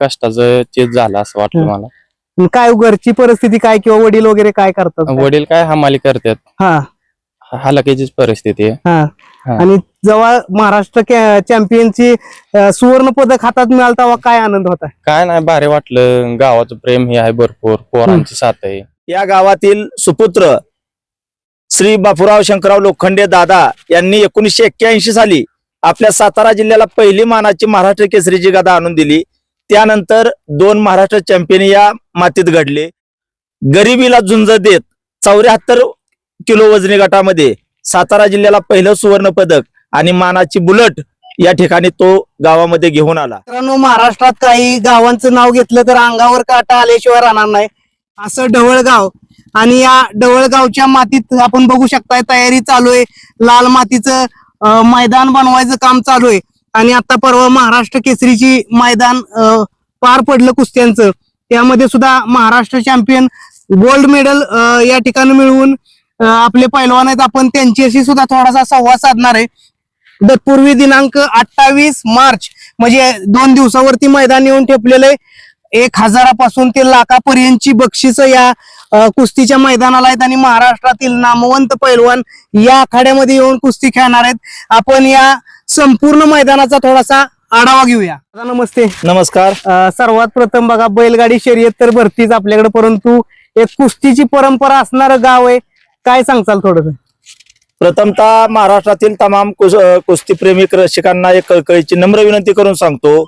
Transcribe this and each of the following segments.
कष्टाचं चीज झालं असं वाटलं मला. काय घरची परिस्थिती काय किंवा वडील वगैरे काय करतात? वडील काय हमाली करतात, हा हलाखीचीच परिस्थिती आहे. हा हा. आणि जेव्हा महाराष्ट्र चॅम्पियनची सुवर्ण पदक हातात मिळालं तेव्हा काय आनंद होता? काय नाही, भारी वाटलं. गावाचं प्रेम हे आहे भरपूर, पोरांची साथ आहे. या गावातील सुपुत्र श्री बापूराव शंकरराव लोखंडे दादा यांनी 1981 साली आपल्या सातारा जिल्ह्याला पहिली मानाची महाराष्ट्र केसरीची गदा आणून दिली. त्यानंतर 2 महाराष्ट्र चॅम्पियन या मातीत घडले. गरिबीला झुंज देत 74 किलो वजनी गटामध्ये सातारा जिल्ह्याला पहिलं सुवर्ण पदक आणि मानाची बुलट या ठिकाणी तो गावामध्ये घेऊन आला. मित्रांनो, महाराष्ट्रात काही गावांचं नाव घेतलं तर अंगावर काटा आल्याशिवाय राहणार नाही, असं ढवळगाव. आणि या ढवळगावच्या मातीत आपण बघू शकताय तयारी चालू आहे. लाल मातीचं मैदान बनवायचं काम चालू आहे. आणि आता परवा महाराष्ट्र केसरीची मैदान पार पडलं कुस्त्यांचं, त्यामध्ये सुद्धा महाराष्ट्र चॅम्पियन गोल्ड मेडल या ठिकाणी मिळवून आपले पैलवान आहेत. आपण त्यांच्याशी सुद्धा थोडासा संवाद साधणार आहे. तत्पूर्वी दिनांक 28 मार्च म्हणजे 2 दिवसावरती मैदान येऊन ठेपलेलं आहे. 1000 पासून ते लाखापर्यंतची बक्षिसं या कुस्तीच्या मैदानाला आहेत. आणि महाराष्ट्रातील नामवंत पैलवान या आखाड्यामध्ये येऊन कुस्ती खेळणार आहेत. आपण या संपूर्ण मैदानाचा थोडासा आढावा घेऊया. नमस्ते. नमस्कार. सर्वात प्रथम बघा, बैलगाडी शर्यत तर भरतीच आपल्याकडे, परंतु एक कुस्तीची परंपरा असणारं गाव आहे. काय सांगचाल थोडस? प्रथमतः महाराष्ट्रातील तमाम कुस्तीप्रेमी रसिकांना एक कळकळीची नम्र विनंती करून सांगतो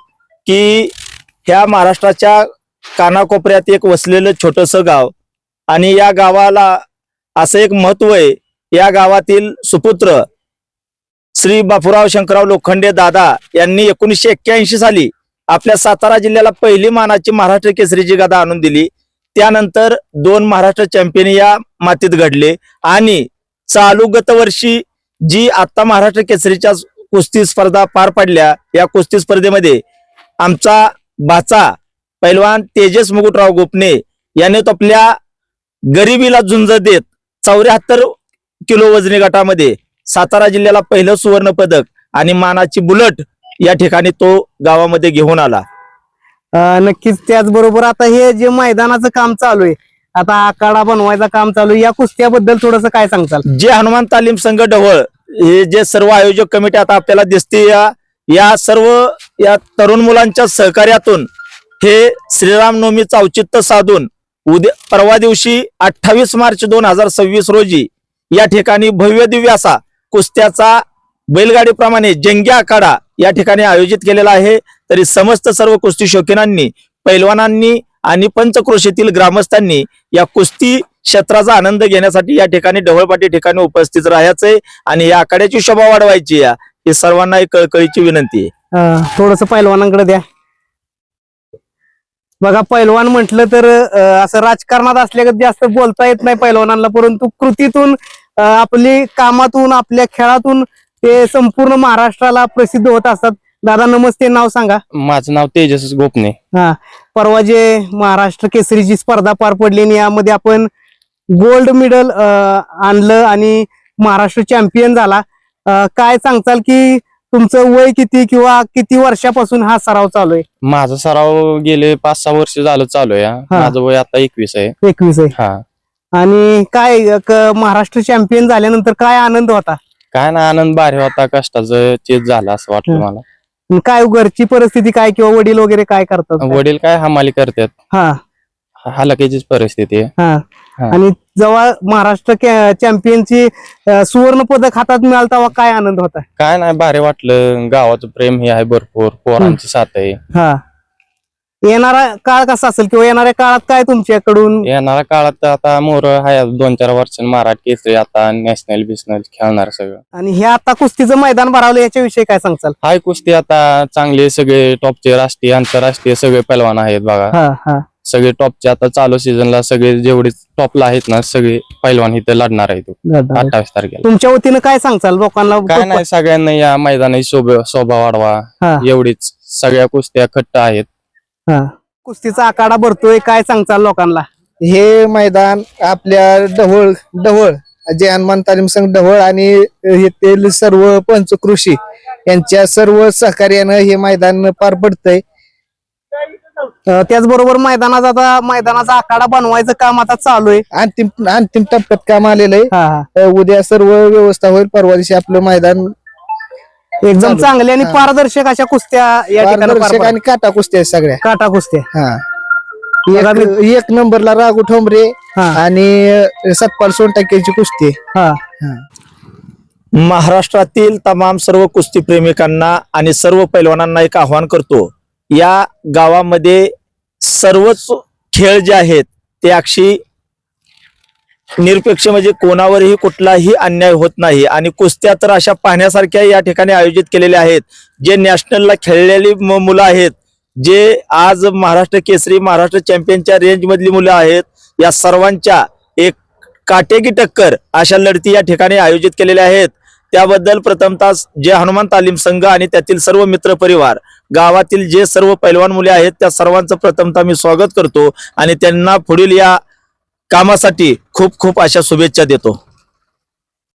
की ह्या महाराष्ट्राच्या कानाकोपऱ्यात एक वसलेलं छोटस गाव आणि या गावाला असं एक महत्व आहे. या गावातील सुपुत्र श्री बापूराव शंकरराव लोखंडे दादा यांनी 1981 साली आपल्या सातारा जिल्ह्याला पहिली मानाची महाराष्ट्र केसरीची गदा आणून दिली. त्यानंतर 2 महाराष्ट्र चॅम्पियन या मातीत घडले. आणि चालू गतवर्षी जी आता महाराष्ट्र केसरीच्या कुस्ती स्पर्धा पार पडल्या, या कुस्ती स्पर्धेमध्ये आमचा बाचा पैलवान तेजस मुकुटराव गोपने याने तो आपल्या गरिबीला झुंज देत 74 किलो वजनी गटामध्ये सातारा जिल्ह्याला पहिलं सुवर्ण पदक आणि मानाची बुलट या ठिकाणी तो गावामध्ये घेऊन आला. नक्कीच. त्याचबरोबर आता हे जे मैदानाचं काम चालू आहे, आता आखाडा बनवायचं काम चालू आहे, या कुस्त्याबद्दल थोडस काय सांगताल? जे हनुमान तालीम संघ ढवळ हे जे सर्व आयोजक कमिटी आता आपल्याला दिसते, या सर्व या तरुण मुलांच्या सहकार्यातून हे श्रीरामनवमीचं औचित्य साधून परवा दिवशी 28 मार्च 2026 रोजी या ठिकाणी भव्य दिव्य असा कुस्त्याचा बैलगाडीप्रमाणे जंगी आखाडा या ठिकाणी आयोजित केलेला आहे. तरी समस्त सर्व कुस्ती शौकीनांनी, पैलवानांनी आणि पंचक्रोशीतील ग्रामस्थांनी या कुस्ती क्षेत्राचा आनंद घेण्यासाठी या ठिकाणी ढवळपाटी ठिकाणी उपस्थित राहायचंय आणि या आखाड्याची शोभा वाढवायची ही सर्वांना एक कळकळीची विनंती आहे. थोडस पैलवानांकडे द्या. बघा, पैलवान म्हटलं तर असं राजकारणात असल्यागत जास्त बोलता येत नाही पैलवानांना, परंतु कृतीतून, आपली कामातून, आपल्या खेळातून ते संपूर्ण महाराष्ट्राला प्रसिद्ध होत असतात. दादा नमस्ते. नाव सांगा. माझं नाव तेजस गोपने. परवा जे महाराष्ट्र केसरीची स्पर्धा पार पडली आणि यामध्ये आपण गोल्ड मेडल आणलं आणि महाराष्ट्र चॅम्पियन झाला. काय सांगताल की तुमचं वय किती किंवा किती वर्षापासून हा सराव चालू आहे? माझा सराव गेले 5-6 वर्ष झालं चालू आहे. माझं वय आता 21 आहे. 21 आहे. हा. आणि काय महाराष्ट्र चॅम्पियन झाल्यानंतर काय आनंद होता? काय ना, आनंद भारी होता. कष्टाचं चीज झालं असं वाटलं मला. काय घरची परिस्थिती काय किंवा वडील वगैरे काय करतात? वडील काय हमाली करतात, हा हलाखीचीच परिस्थिती आहे. हा. आणि जेव्हा महाराष्ट्र चॅम्पियनची सुवर्ण पदक हातात मिळालं तेव्हा काय आनंद होता? काय नाही, भारी वाटलं. गावाचं प्रेम हे आहे भरपूर, पोरांची साथ आहे. हा. येणारा काळ कसा असेल किंवा येणाऱ्या काळात काय तुमच्याकडून? येणाऱ्या काळात आता मोर आहे 2-4 वर्षांनी महाराष्ट्र केसरी, आता नॅशनल बिशनल खेळणार सगळं. आणि हे आता कुस्तीचं मैदान भरावलं, याच्याविषयी काय सांगचाल? हाय, कुस्ती आता चांगले सगळे टॉपचे राष्ट्रीय आंतरराष्ट्रीय सगळे पैलवान आहेत बघा. सगळे टॉपचे आता चालू सीझनला सगळे जेवढे टॉपला आहेत ना, सगळे पैलवान इथे लढणार आहेत 28 तारखेला. तुमच्या वतीनं काय सांगचाल लोकांना? काय नाही, सगळ्यांना या मैदानाची शोभा वाढवा एवढीच. सगळ्या कुस्त्या खट्ट आहेत. कुस्तीचा आखाडा भरतोय, काय सांगचाल लोकांना? हे मैदान आपल्या ढवळ जे हनुमान तालीम संघ ढवळ आणि येथील सर्व पंचकृषी यांच्या सर्व सहकार्यानं हे मैदान पार पडतंय. त्याचबरोबर मैदानाचा आखाडा बनवायचं काम आता चालू आहे. अंतिम टप्प्यात काम आलेलं आहे. उद्या सर्व व्यवस्था होईल. परवा दिवशी आपलं मैदान एकदम चांगले आणि पारदर्शक अशा कुस्त्या या ठिकाणी पारदर्शक आणि काटा कुस्त्या आहेत सगळ्या. काटा कुस्त्या. एक नंबरला राघू ठोंबरे आणि सतपाल सोनटक्केची कुस्ती. महाराष्ट्रातील तमाम सर्व कुस्ती प्रेमिकांना आणि सर्व पैलवानांना एक आव्हान करतो, या गावामध्ये सर्वच खेळ जे आहेत ते अक्षी निरपेक्ष, म्हणजे कोणावरही कुठलाही अन्याय होत नाही. आणि कुस्त्या तर अशा पाहण्यासारख्या या ठिकाणी आयोजित केलेल्या आहेत. जे नॅशनलला खेळलेली मुलं आहेत, जे आज महाराष्ट्र केसरी, महाराष्ट्र चॅम्पियनच्या रेंज मधली मुलं आहेत, या सर्वांच्या एक काटेकी टक्कर अशा लढती या ठिकाणी आयोजित केलेल्या आहेत. त्याबद्दल प्रथमतः जे हनुमान तालीम संघ आणि त्यातील सर्व मित्र परिवार, गावातील जे सर्व पैलवान मुले आहेत, त्या सर्वांचं प्रथमतः मी स्वागत करतो आणि त्यांना पुढील या कामासाठी खूप खूप अशा शुभेच्छा देतो.